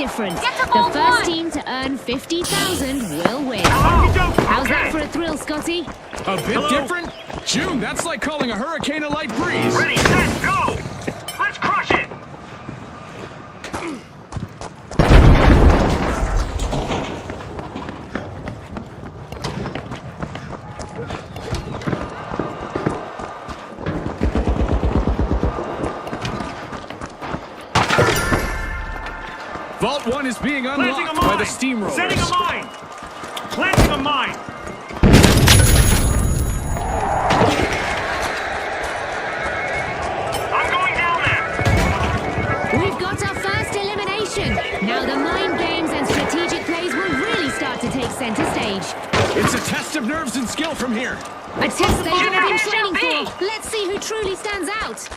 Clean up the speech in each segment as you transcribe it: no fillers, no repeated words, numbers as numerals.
different. The first team to earn 50,000 will win. How's that for a thrill, Scotty? A bit different? June, that's like calling a hurricane a light breeze. Ready, set, go! Let's crush it! Vault 1 is being unlocked by the steamrollers. Setting a mine! Planting a mine! I'm going down there! We've got our first elimination. Now the mind games and strategic plays will really start to take center stage. It's a test of nerves and skill from here. A test they've all been training for. Let's see who truly stands out.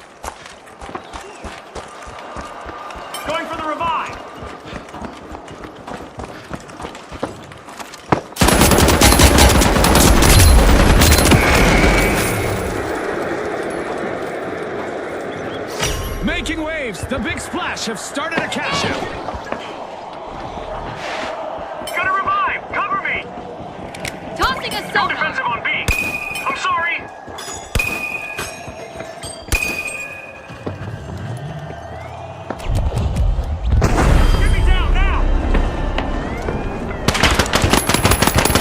Going for the revive! Making waves, the Big Splash have started a cash out. Got a revive! Cover me! Tossing a No soda. defensive on B! I'm sorry! Get me down now!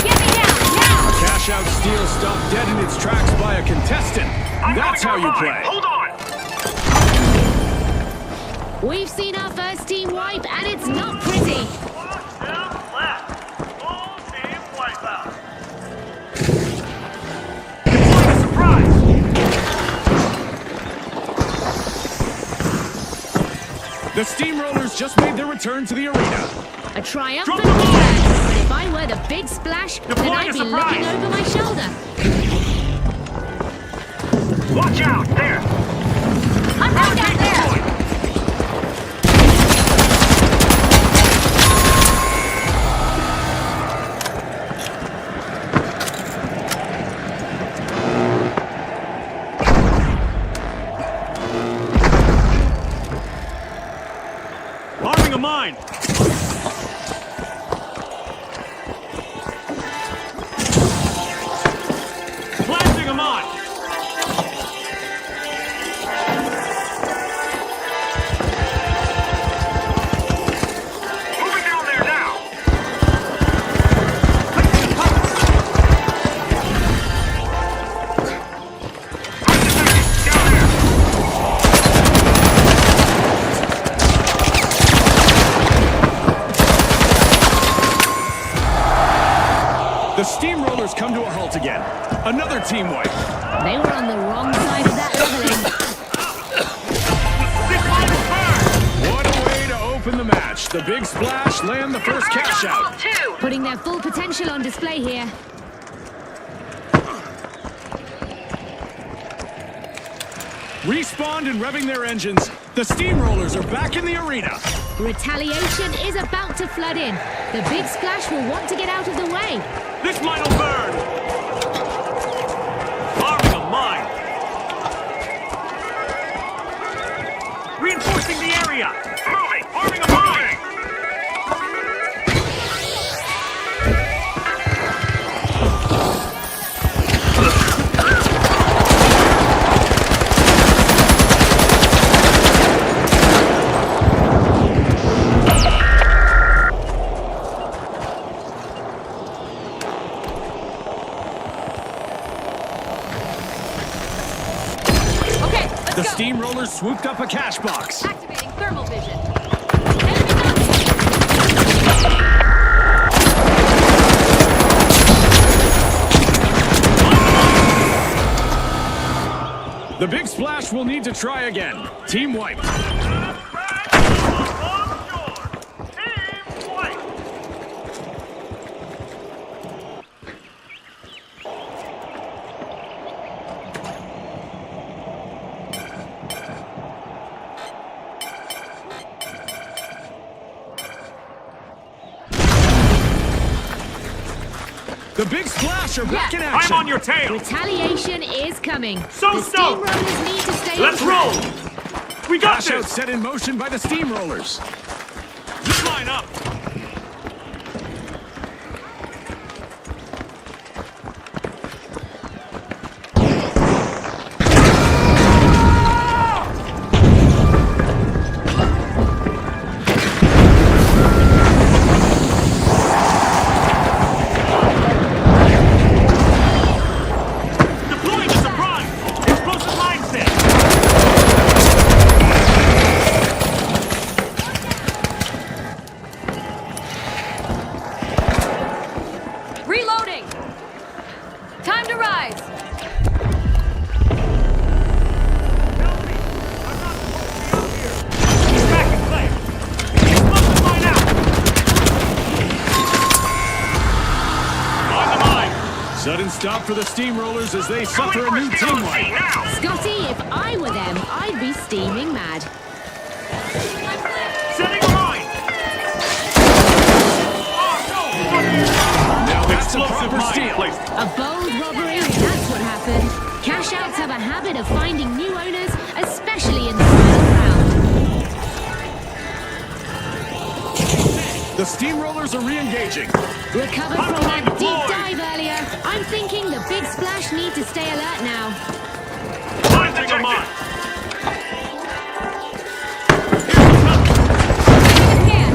Get me down now. A cash out steal stopped dead in its tracks by a contestant. That's how you play. Hold on! We've seen our first team wipe, and it's not pretty. One down left. Full team wipeout. Deploy a surprise! The steamrollers just made their return to the arena. A triumphant Drop the ball. return. But if I were the Big Splash, then Deploying I'd a be surprise. looking over my shoulder. Watch out! There! I'm right down there. Arming a mine! Planting a mine! Moving down there now! Down there! The steamrollers come to a halt again. Another team wipe. They were on the wrong side of that leveling. This mine is burned! What a way to open the match. The Big Splash land the first cash out. Putting their full potential on display here. Respawned and revving their engines. The steamrollers are back in the arena. Retaliation is about to flood in. The Big Splash will want to get out of the way. This mine will burn! Arming a mine! Reinforcing the area! Moving! Arming a mine! The steamrollers swooped up a cash box. Activating thermal vision. The Big Splash will need to try again. Team wipe. The Big Splash are back in action. I'm on your tail! Retaliation is coming. So the stoked. steamrollers need to stay Let's on roll! track. We got Cash out this! set in motion by the steamrollers. Zip line up. Deploying the surprise. Explosive mindset. Reloading! Time to rise! Help me. I'm not supposed to be up here. He's back in play. Explosive mine out. On the mine. Sudden stop for the steamrollers as they suffer a new team wipe. Now. Scotty, if I were them, I'd be steaming mad. Setting a mine. Oh, no. Now that's a Explosive proper mine steal. placed. A bold robbery, that's what happened. Cash outs have a habit of finding new owners, especially in the final round. The steamrollers are re-engaging. Recovered from that deep dive earlier. I'm thinking the big splash need to stay alert now. Planting a mine. Here!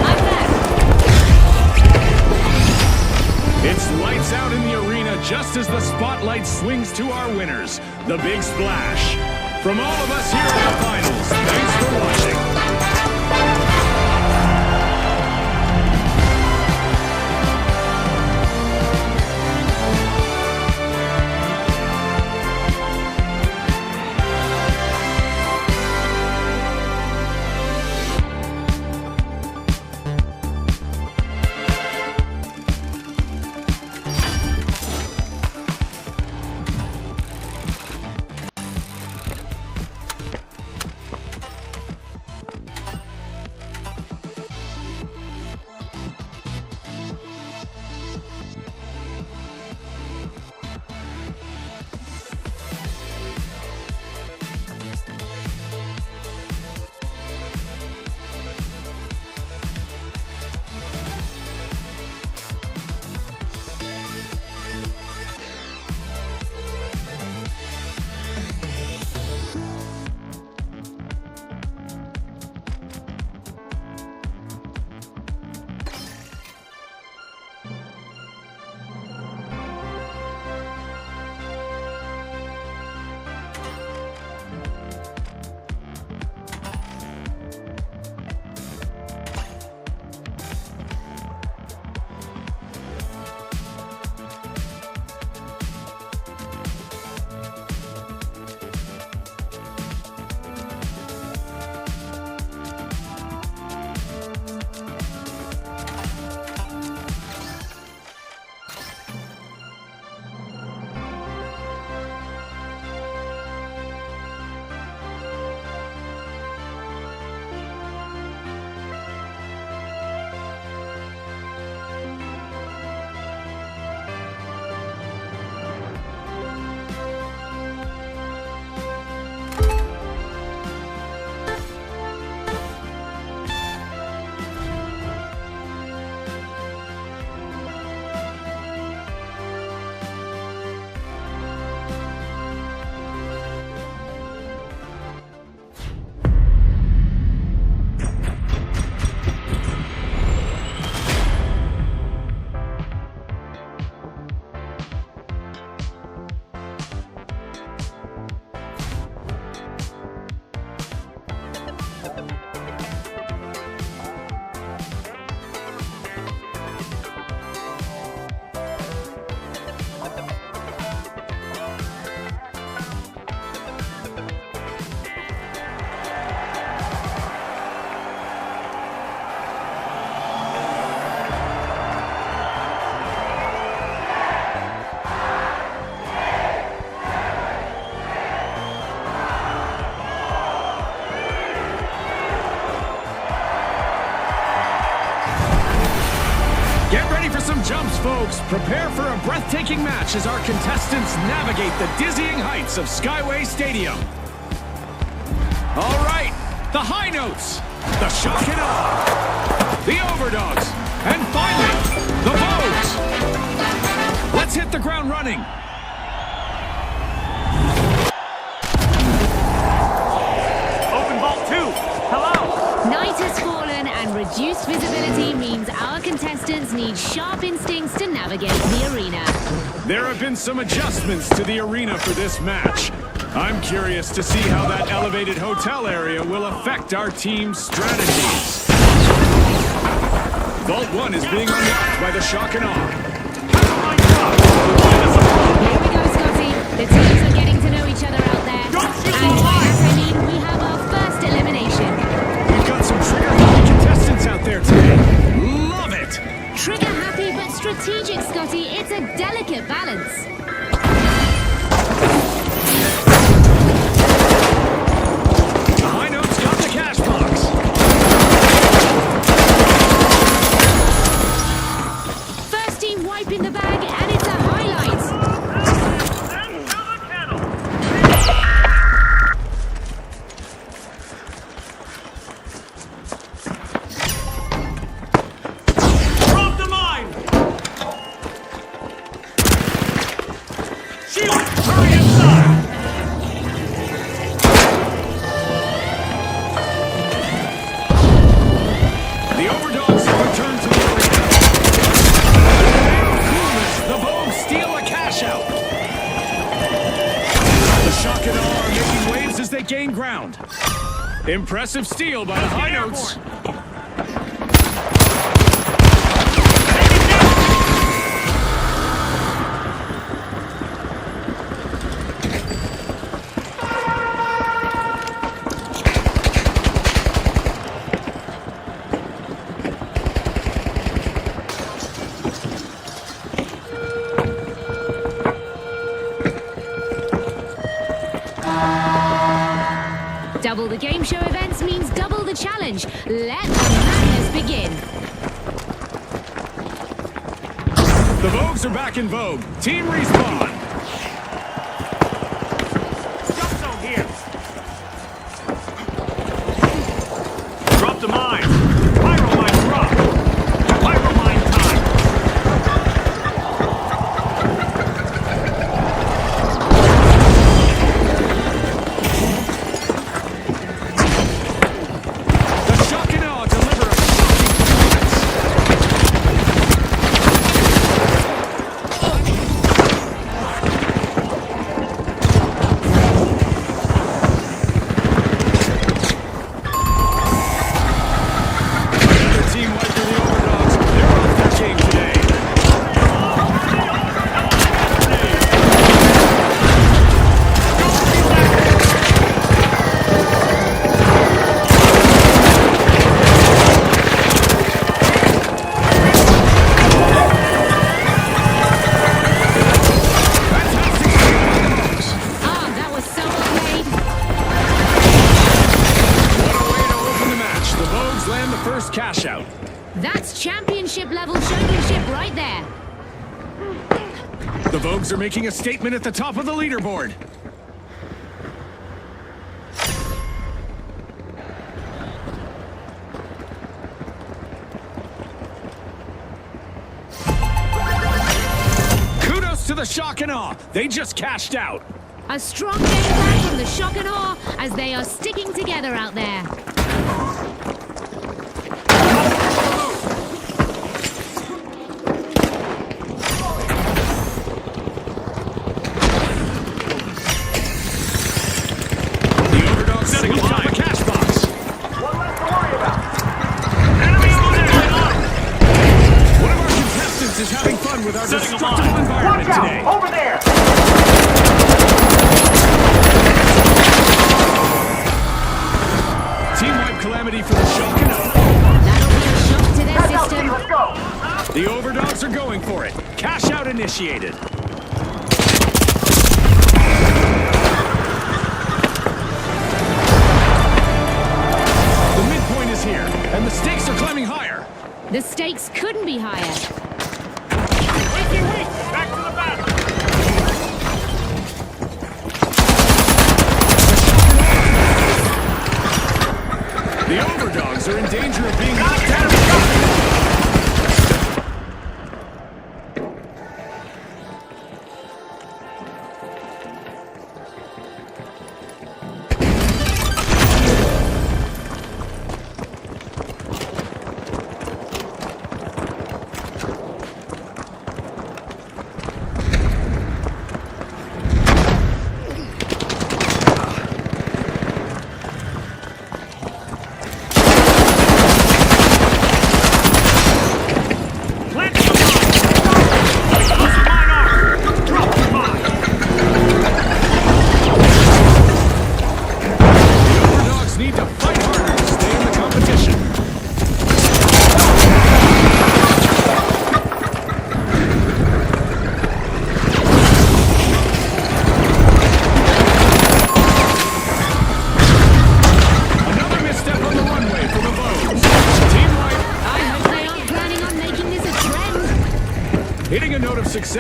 I'm back! It's lights out in the arena just as the spotlight swings to our winners, the Big Splash. From all of us here at the finals, thanks for watching. Overdogs, prepare for a breathtaking match as our contestants navigate the dizzying heights of Skyway Stadium. All right, the high notes, the shock and awe, the Overdogs, and finally, the Vogues. Let's hit the ground running. Open vault 2. Hello. Night has fallen and reduced visibility means our contestants need sharp instincts to navigate the arena. There have been some adjustments to the arena for this match. I'm curious to see how that elevated hotel area will affect our team's strategies. Vault 1 is being unlocked by the shock and awe. Here we go, Scotty. The teams are getting to know each other out there. And by that I mean we have our first elimination. We've got some trigger-happy contestants out there today. Love it! Trigger-happy but strategic, Scotty. It's a delicate balance. The high notes got the cash box. First team wiping the bag, and it's a highlight. And to the kennel. Drop the mine. Shield, hurry inside. The Overdogs have returned to the arena. Coolness, the Vogues steal a cash out. The shock and awe are making waves as they gain ground. Impressive steal by the high notes. Double the game show events means double the challenge. Let the madness begin. The Vogues are back in vogue. Team respawn. Jump zone here. Drop the mine. Pyro mine drop. Pyro mine time. The shock and awe deliver a shocking performance. Another team wipe for the Overdogs. They're off their game today. Ah, that was so well played. What a way to open the match. The Vogues land the first cash out. That's championship level showmanship right there. The Vogues are making a statement at the top of the leaderboard. Kudos to the shock and awe. They just cashed out. A strong game plan from the shock and awe as they are sticking together out there. The Overdogs setting up top a cash box. One less to worry about. Enemy on there. One of our contestants is having fun with our Setting them destructible on. environment Watch out! today. Over there! Team wipe calamity for the shock and awe. That'll be a shock to their Let's system. go! The Overdogs are going for it. Cash out initiated. The midpoint is here, and the stakes are climbing higher. The stakes couldn't be higher. We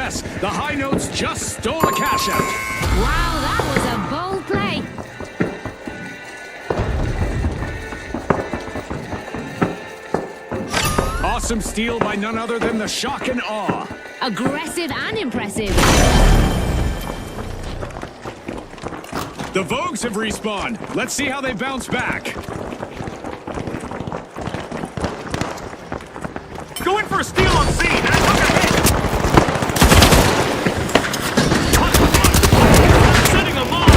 success. The high notes just stole a cash out. Wow, that was a bold play. Awesome steal by none other than the shock and awe. Aggressive and impressive. The Vogues have respawned. Let's see how they bounce back. Going for a steal on scene. I took a hit. Setting a bomb.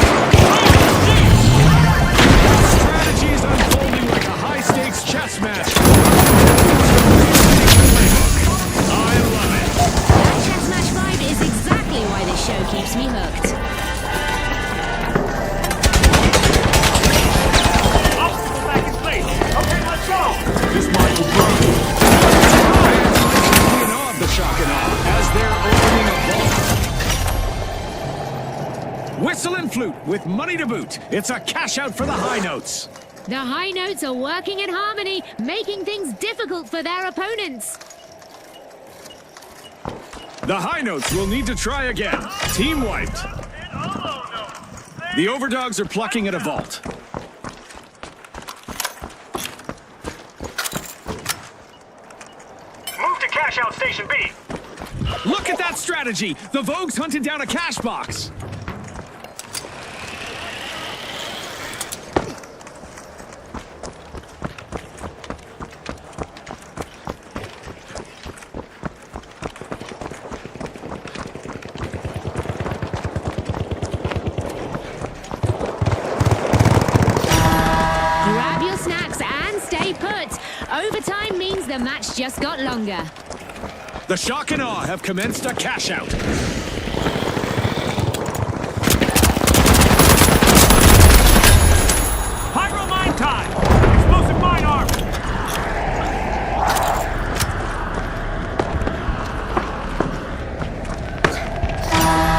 Strategy is unfolding like a high-stakes chess match. I love it. That chess match vibe is exactly why this show keeps me hooked. Obstacle back in place. Okay, let's go. This might be in awe of the shock and awe as they're opening a vault. Whistle and flute with money to boot. It's a cash out for the high notes. The high notes are working in harmony, making things difficult for their opponents. The high notes will need to try again. Team wiped. The overdogs are plucking at a vault. Move to cash out station B. Look at that strategy! The Vogues hunted down a cash box. Grab your snacks and stay put. Overtime means the match just got longer. The shock and awe have commenced a cash out. Pyro mine time. Explosive mine arm.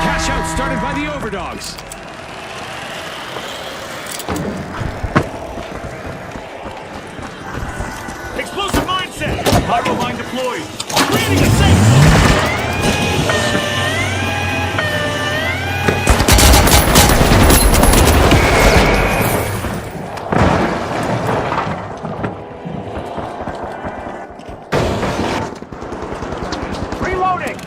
Cash out started by the overdogs. Explosive mindset. Pyro mine deployed. Creating a safe zone. Reloading.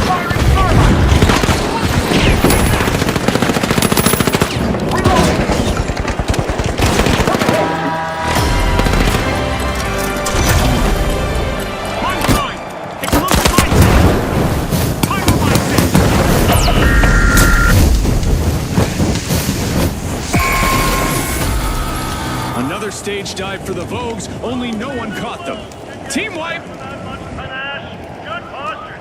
Firing starlight. One time. Explosive mindset. Pyro mindset. Another stage dive for the Vogues, only no one caught them. Team wipe! Not much panache. Good posture,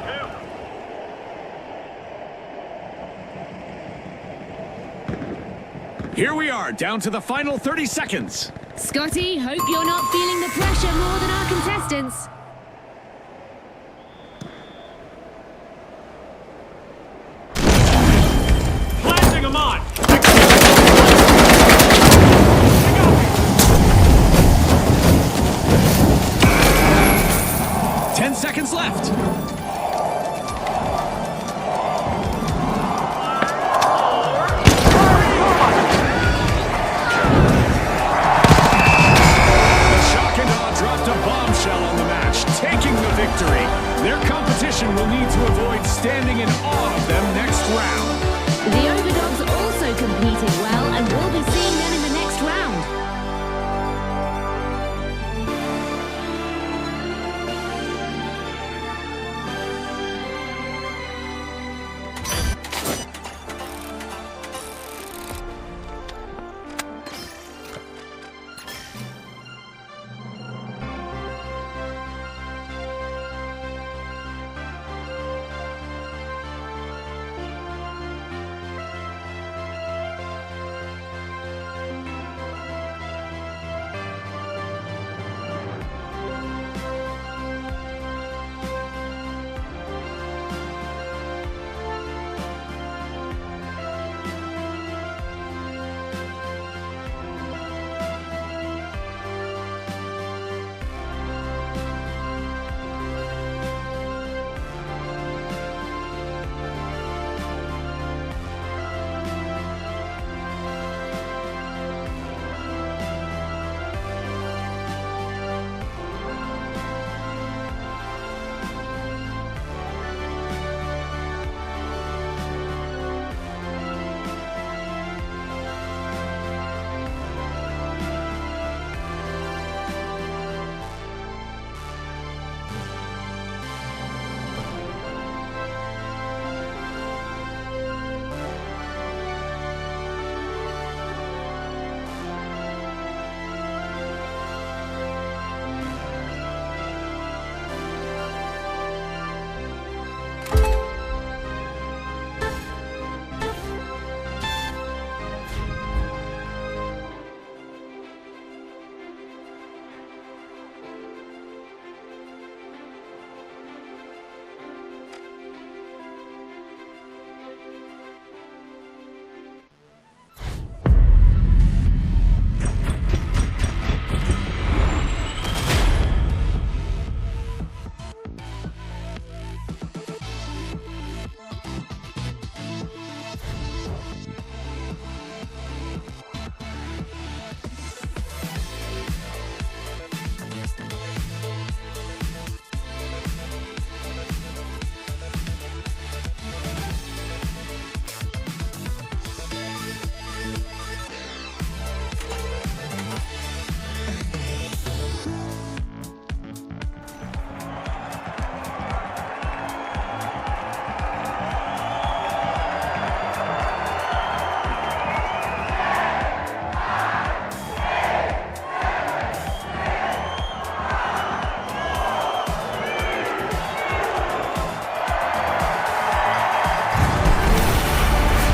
too. Here we are, down to the final 30 seconds. Scotty, hope you're not feeling the pressure more than our contestants. Planting them on. 10 seconds left. The shock and awe dropped a bombshell on the match, taking the victory. Their competition will need to avoid standing in awe of them next round. The overdogs also competed well, and we'll be seeing them in the next round.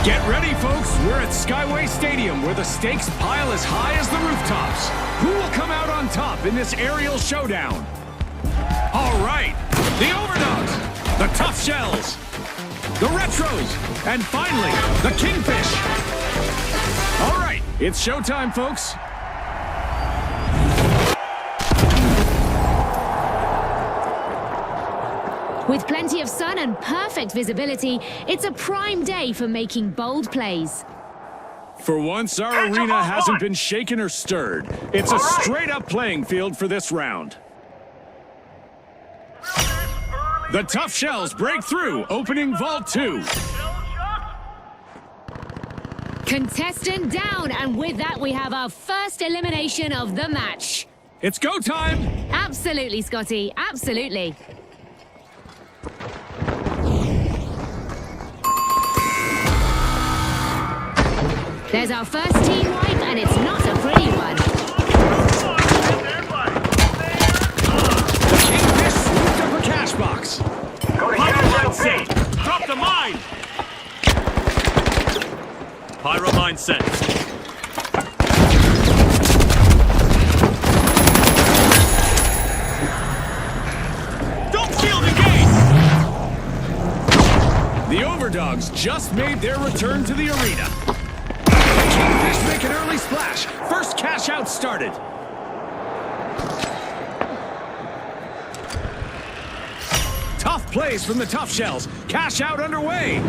Get ready, folks. We're at Skyway Stadium, where the stakes pile as high as the rooftops. Who will come out on top in this aerial showdown? All right, the Overdogs, the Tough Shells, the Retros, and finally, the Kingfish. All right, it's showtime, folks. With plenty of sun and perfect visibility, it's a prime day for making bold plays. For once, our arena hasn't been shaken or stirred. It's a straight-up playing field for this round. The Tough Shells break through, opening Vault 2. Contestant down, and with that we have our first elimination of the match. It's go time! Absolutely, Scotty, absolutely. There's our first team wipe, and it's not a pretty one. The Kingfish swooped up a cash box. Pyro set. Drop the mine. Pyro mine set. Don't shield again. The Overdogs just made their return to the arena. The Kingfish make an early splash. First cash out started. Tough plays from the Tough Shells. Cash out underway.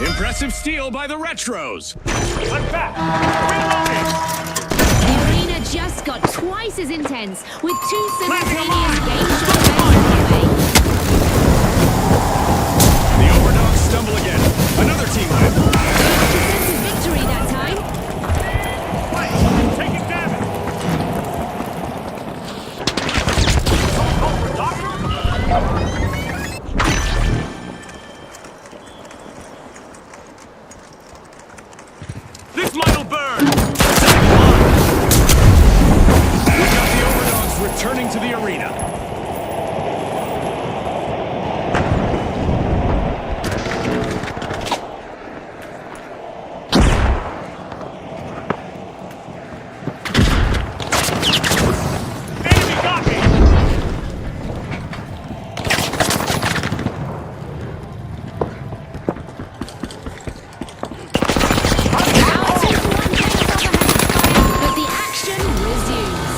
Impressive steal by the Retros. I'm back. Reloading. The arena just got twice as intense, with two simultaneous game shot events underway. The Overdogs stumble again. Another team win. Defensive victory that time. Taking damage. This mine will burn. We got the Overdogs returning to the arena. Enemy got me. Now it's just one chaos overhead, but the action resumes.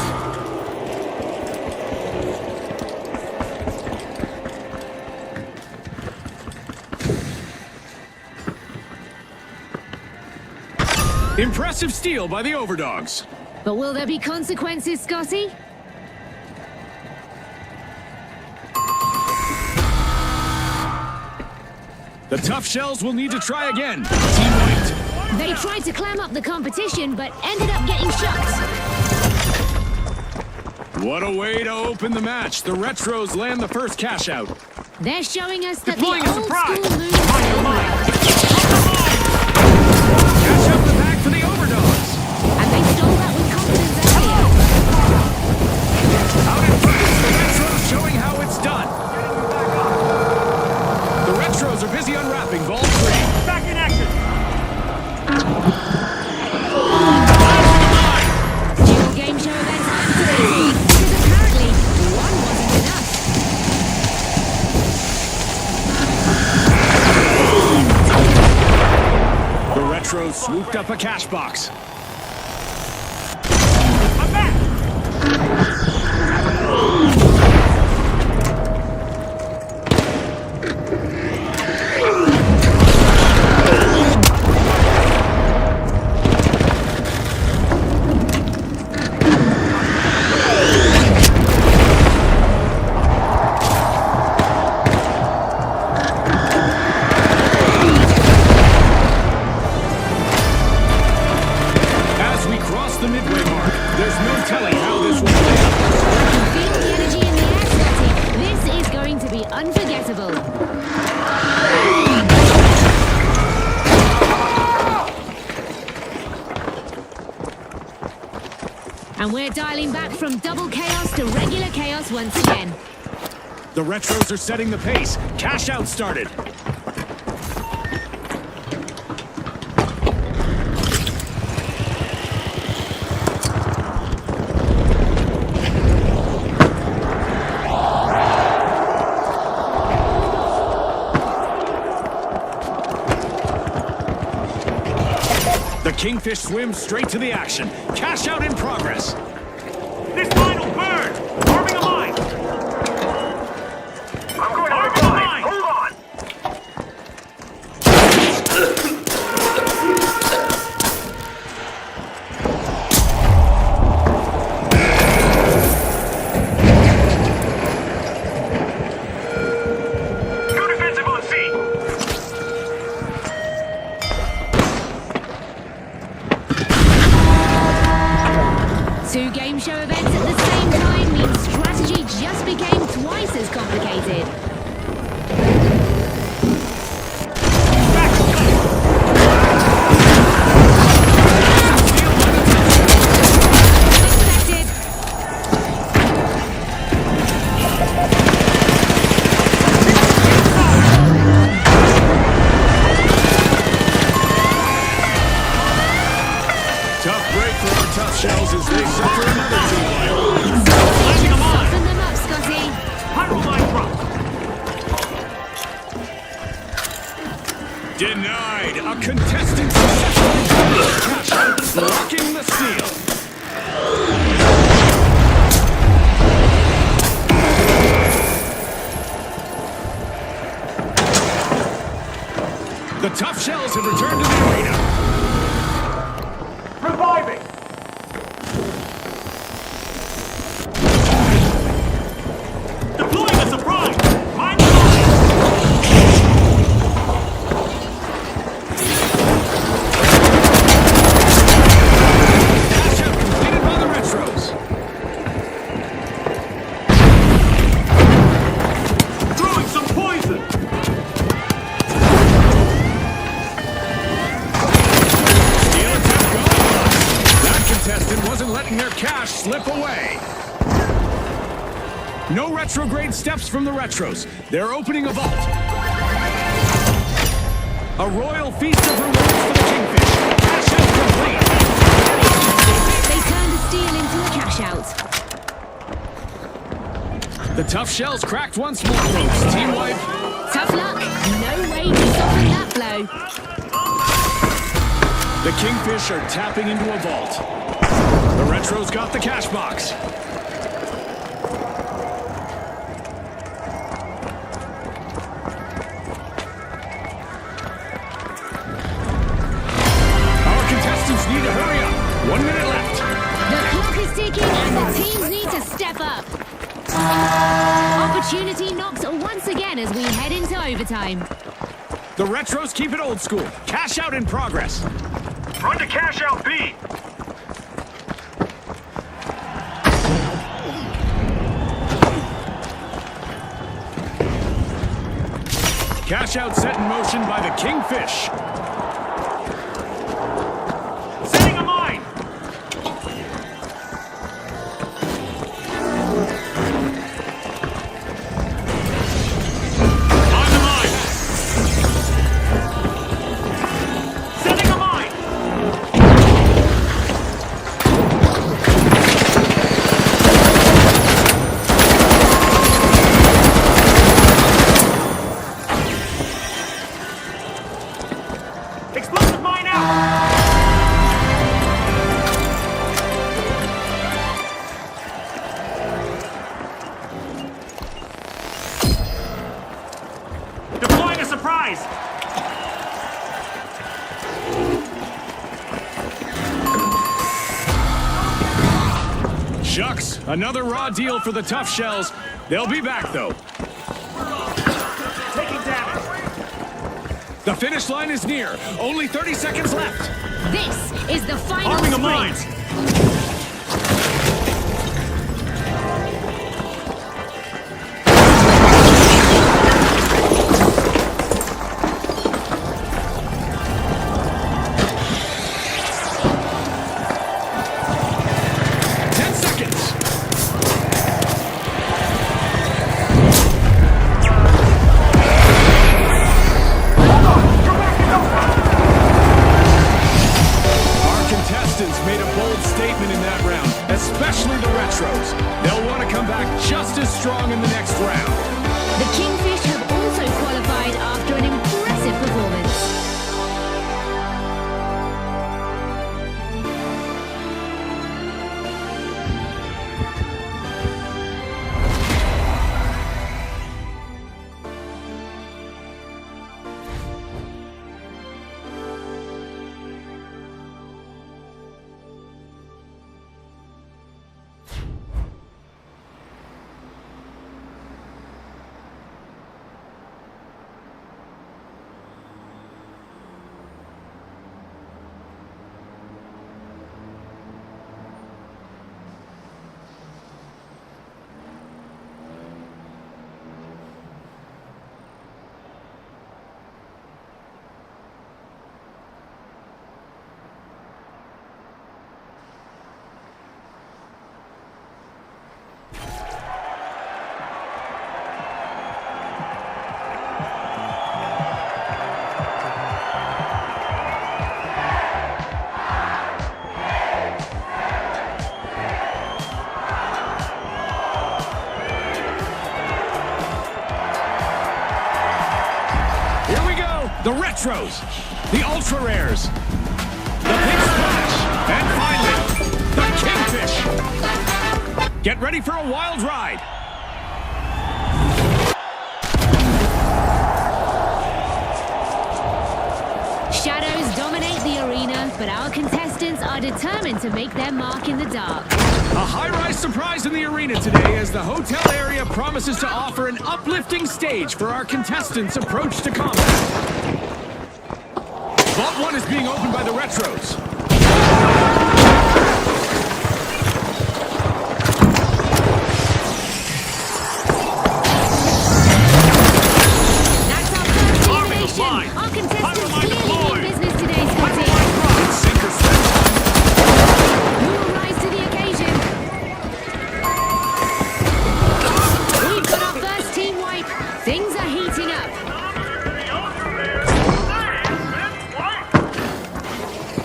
Impressive steal by the Overdogs. But will there be consequences, Scotty? The Tough Shells will need to try again. Team wiped. They tried to clam up the competition, but ended up getting shot. What a way to open the match. The Retros land the first cash out. They're showing us that Deploying a the old surprise. school moves still work. Cash out the back for the Overdogs. And they stole that with confidence earlier. Out in front, the Retros showing how it's done. The Retros are busy unwrapping Vault 3. Back in action. Dual game show events activated, because apparently one wasn't enough. The Retros swooped up a cash box. I'm back. And we're dialing back from double chaos to regular chaos once again. The retros are setting the pace. Cash out started. The Kingfish swims straight to the action. Cash out in progress. This mine will burn! Arming a mine! I'm going to arming a mine! Hold on! Go defensive on C! Two game show events at the same time means strategy just became twice as complicated. Expected. Tough break for our tough shells as they suffer another team wipe. Landing a mine! Soften them up, Scotty. Pyro mine drop! Denied. A contestant successfully cash out, blocking the steal. The tough shells have returned to the arena. Reviving! Deploying a surprise! Mine the mine! Cash out completed by the retros. Throwing some poison! Steal attempt gone. That contestant wasn't letting their cash slip away. No retrograde steps from the retros. They're opening a vault. A royal feast of rewards for the Kingfish. Cash out complete. They turned a steal into a cash out. The tough shells cracked once more, folks. Team wipe. Tough luck. No way to soften that blow. The Kingfish are tapping into a vault. The retros got the cash box. Our contestants need to hurry up. 1 minute left. The clock is ticking and the teams need to step up. Opportunity knocks once again as we head into overtime. The retros keep it old school. Cash out in progress. Run to cash out B! Cash out set in motion by the Kingfish. Setting a mine! On the mine! Setting a mine! Explosive mine out! Deploying a surprise! Shucks, another raw deal for the tough shells. They'll be back though. Taking damage! The finish line is near. Only 30 seconds left. This is the final Arming a sprint. mine! back just as strong in the next round. The Kingfish have also qualified after an impressive performance. The Retros, the Ultra Rares, the Big Splash, and finally, the Kingfish. Get ready for a wild ride. Shadows dominate the arena, but our contestants are determined to make their mark in the dark. A high-rise surprise in the arena today as the hotel area promises to offer an uplifting stage for our contestants' approach to combat. Vault 1 is being opened by the Retros. That's our first elimination. Our contestants clearly mean business today, Scotty. Sink or swim. Who will rise to the occasion? We've got our first team wipe. Things are heating up.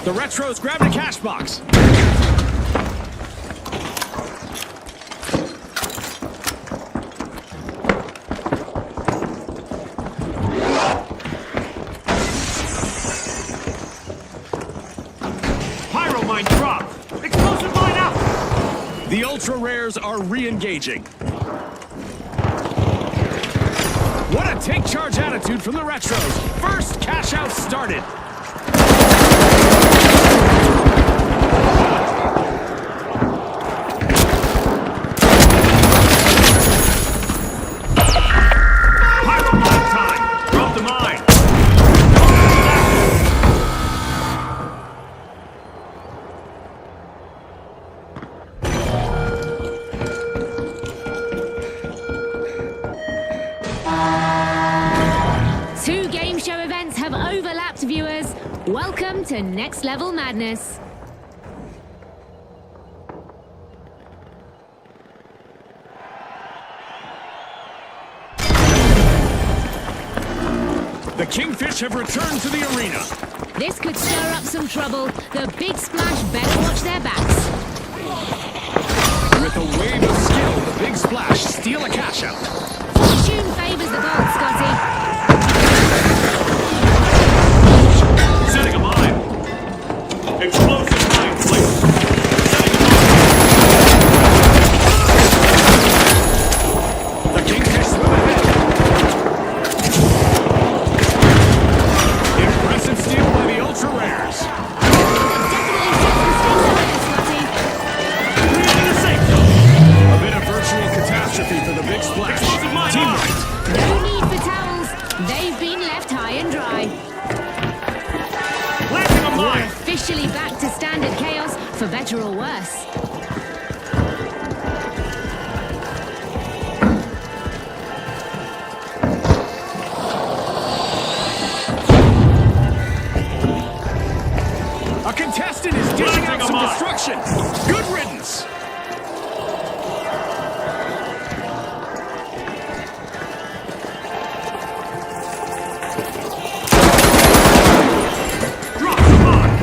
The Retros grabbed a cash box. Pyro mine dropped! Explosive mine out! The Ultra Rares are re-engaging. What a take-charge attitude from the Retros. First cash out started. Pyro mine time! Drop the mine! Two game show events have overlapped, viewers. Welcome to Next Level Madness. The Kingfish have returned to the arena. This could stir up some trouble. The Big Splash better watch their backs. With a wave of skill, the Big Splash steal a cash out. Fortune favors the bold, Scotty. Setting a mine! Explosive mine placed! Setting a mine! The Kingfish swim ahead. Impressive steal by the Ultra Rares. Definitely set the stakes higher, Scotty. Breathing the safe zone! A bit of virtual catastrophe for the Big Splash. Explosive mine Team out! right. No need for towels. They've been left high and dry. Planting a We're mine! officially back to standard chaos, for better or worse. A contestant is dishing out some destruction. Good riddance. Drop the mine!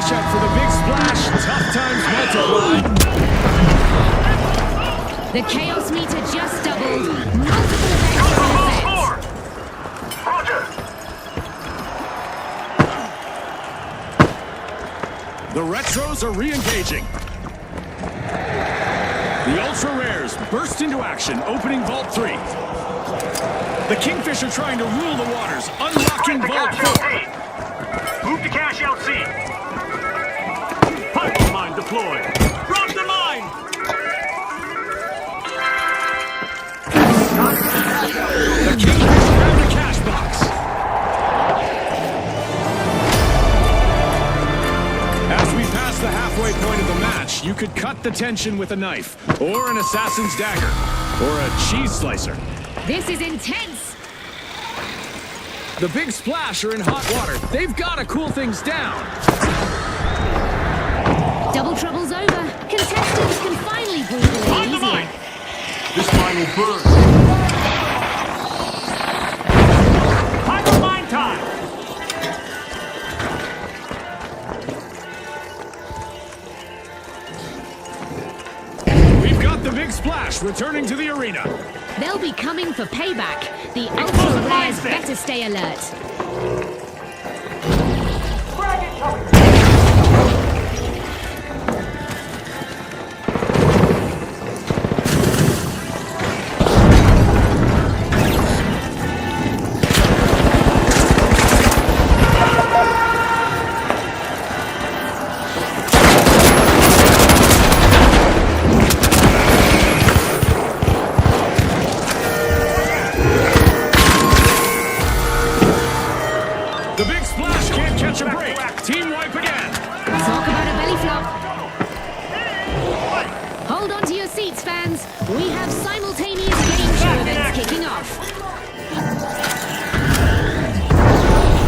watch out for the big splash. Tough times multiply. The chaos meter just doubled. Multiple events in effect. Roger. The retros are re-engaging. The ultra rares burst into action, opening Vault 3. The Kingfisher trying to rule the waters, unlocking Vault 4. Move to cash out C. Pipe mine deployed. Drop the mine. The Kingfisher grabbed the cash box. As we pass the halfway point of the match, you could cut the tension with a knife, or an assassin's dagger, or a cheese slicer. This is intense. The big splash are in hot water. They've got to cool things down. Double trouble's over. Contestants can finally breathe a On little the mine. easier. This mine will burn. Hyper mine time. We've got the big splash returning to the arena. They'll be coming for payback. The ultra rares better stay alert. The big splash can't catch a break. Team wipe again. Talk about a belly flop. Hold on to your seats, fans. We have simultaneous game show events kicking off.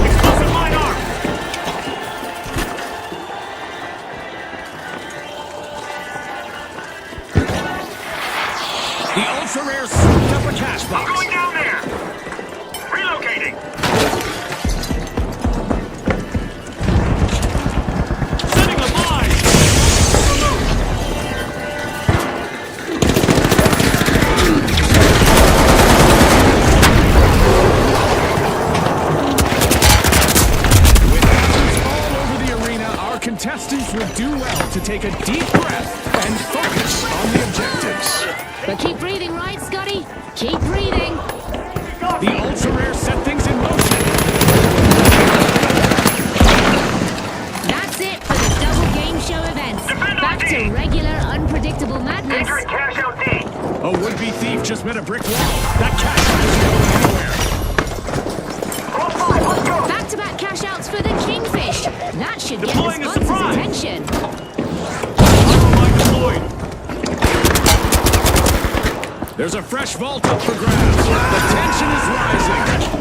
Explosive mine arm. The ultra rare swooped up a cash I'm box. going down there. Relocating. Setting a mine. With arrows all over the arena, our contestants would do well to take a deep breath and focus on the objectives. But keep breathing, right, Scotty? Keep breathing. The ultra rare set things in motion. That's it for the double game show events. Back to regular, unpredictable madness. Entering cash out D. A would-be thief just met a brick wall. That cash isn't going anywhere. All five, let's go. Back-to-back cash outs for the Kingfish. That should get Deploying a the sponsors' surprise. attention. Hyper mine deployed. There's a fresh vault up for grabs. The tension is rising.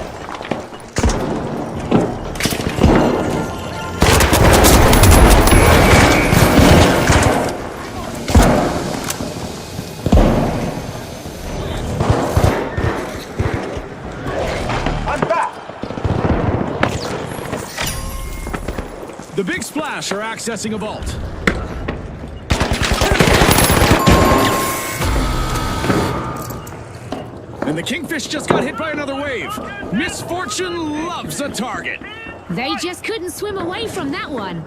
I'm back. The big splash are accessing a vault. And the Kingfish just got hit by another wave. Misfortune loves a target. They just couldn't swim away from that one.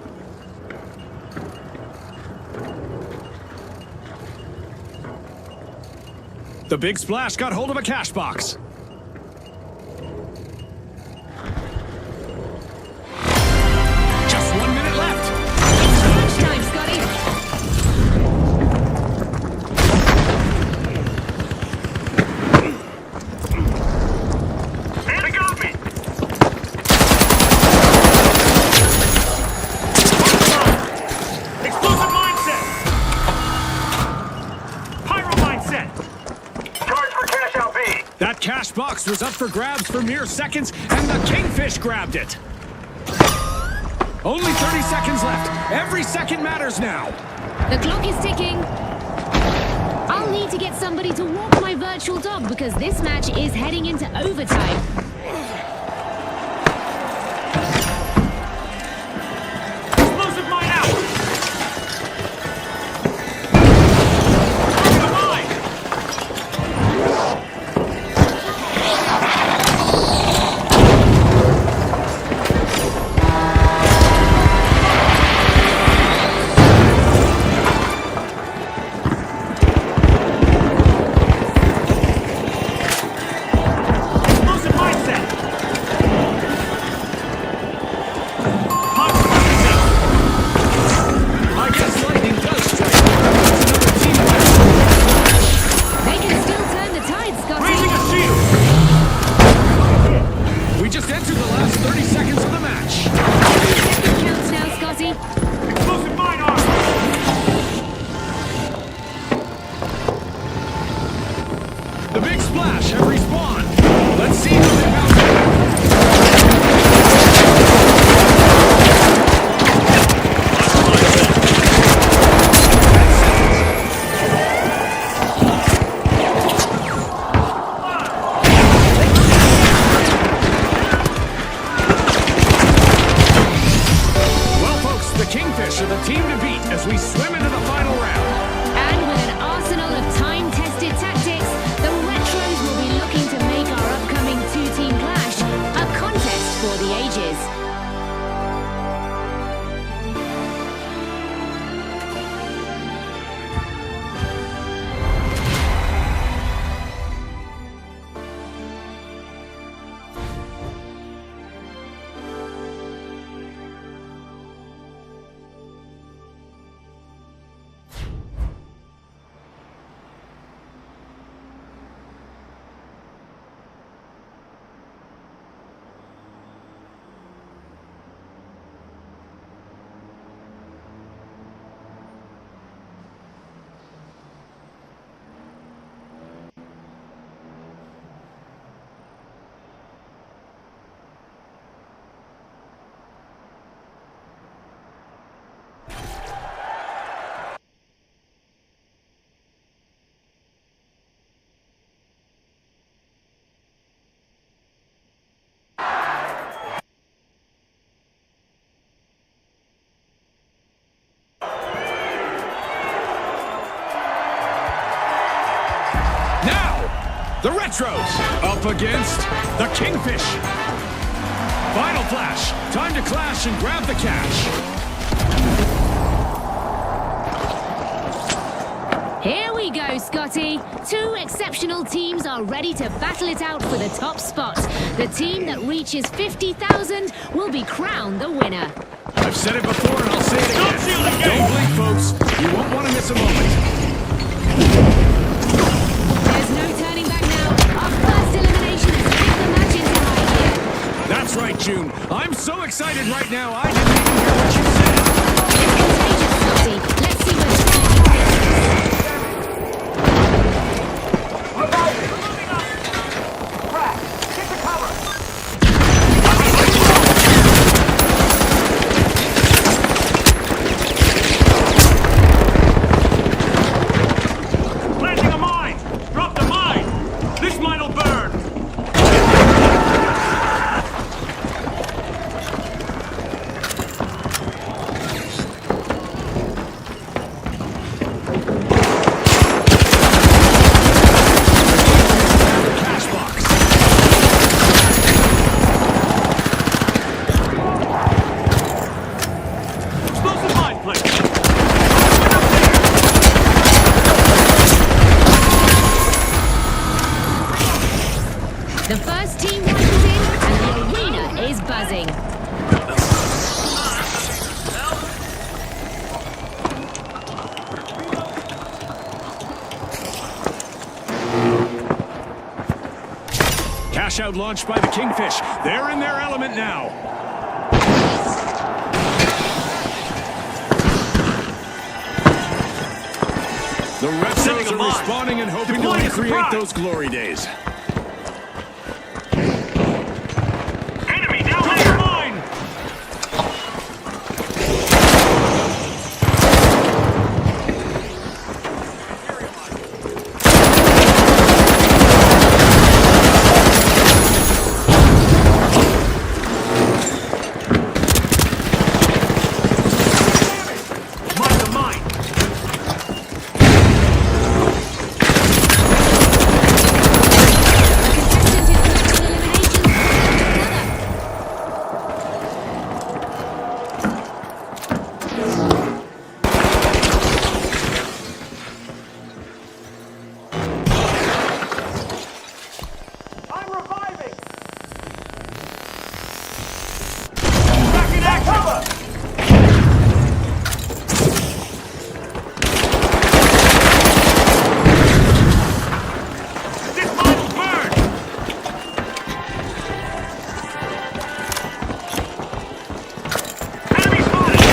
The big splash got hold of a cash box. Just 1 minute left. Crunch time, Scotty. They got me. Explosive mindset. Pyro mindset. Charge for cash out B. That cash box was up for grabs for mere seconds, and the Kingfish grabbed it. Only 30 seconds left. Every second matters now. The clock is ticking. I'll need to get somebody to walk my virtual dog because this match is heading into overtime. Explosive mine The Retros up against the Kingfish. Final flash. Time to clash and grab the cash. Here we go, Scotty. Two exceptional teams are ready to battle it out for the top spot. The team that reaches 50,000 will be crowned the winner. I've said it before and I'll say it again. Don't blink, folks. You won't want to miss a moment. There's no turning back now. Our first elimination has kicked the match into high gear. That's right, June. I'm so excited right now, I didn't even hear what you said. It's contagious, Scotty. Let's see where Scotty Planting a mine! Drop the mine! This mine'll burn! Cash box. Explosive mine plate! The first team rifles in and the arena is buzzing. Cash out launched by the Kingfish. They're in their element now. The Sending Retros a are mine. respawning and hoping to Deploying a recreate surprise. those glory days. Enemy down there! Mine! Mine the mine! Contestant is collecting eliminations one after another. I'm reviving! Back in action! Cover! This mine will burn! Enemy spotted!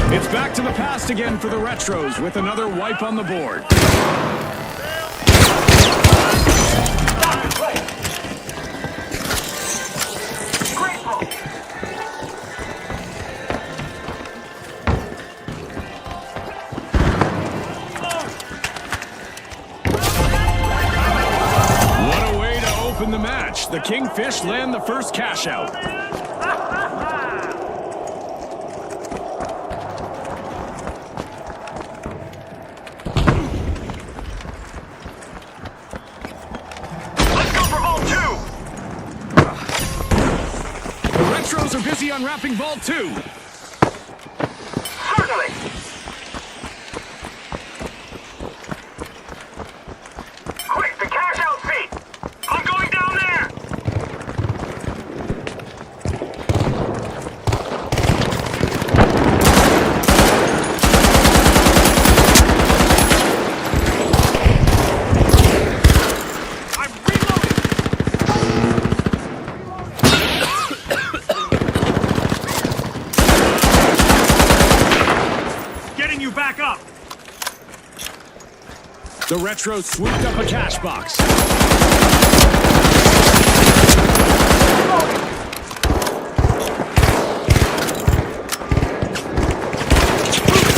It's back to the past again for the Retros with another wipe on the board. What a way to open the match. The Kingfish land the first cash out. Let's go for Vault 2! The Retros are busy unwrapping Vault 2. Certainly! Quick, the cash out feet! I'm going down there! I'm reloading! Getting you back up! The Retros swooped up a cash box.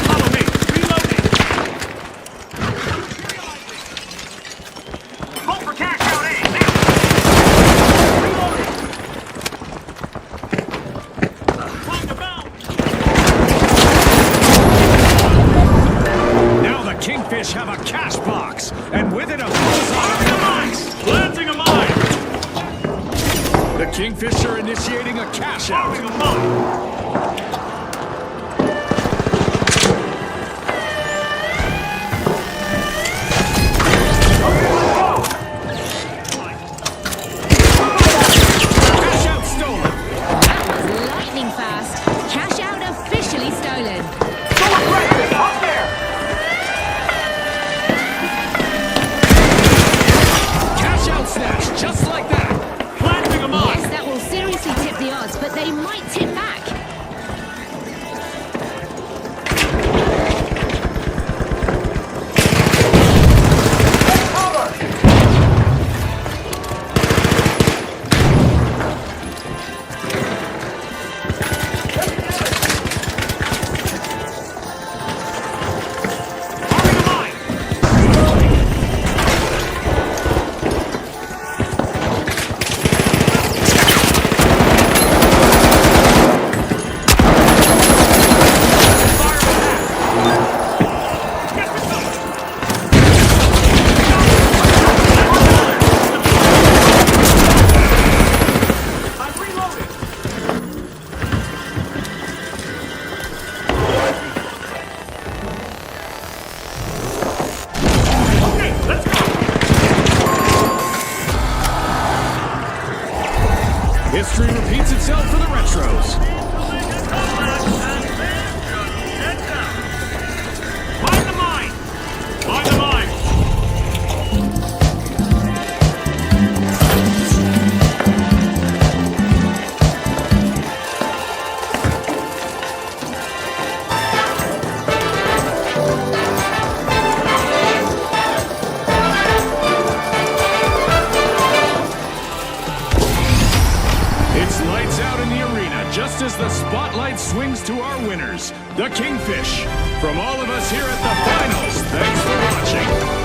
Follow me! Reloading! The Kingfish are initiating a cash out. Throwing a mine. Cash out stolen. That was lightning fast. Cash out officially stolen. So aggressive! Up there! Cash out snatch, just like that. Planting a mine. Yes, that will seriously tip the odds, but they might tip back. Throwing a mine. Fire attack. Get the gun. I'm reloading. Okay, let's go. History repeats itself for the retros. Find the mine. Find the mine. It's lights out in the arena just as the spotlight swings to our winners, the Kingfish. From all of us here at the finals, thanks for watching.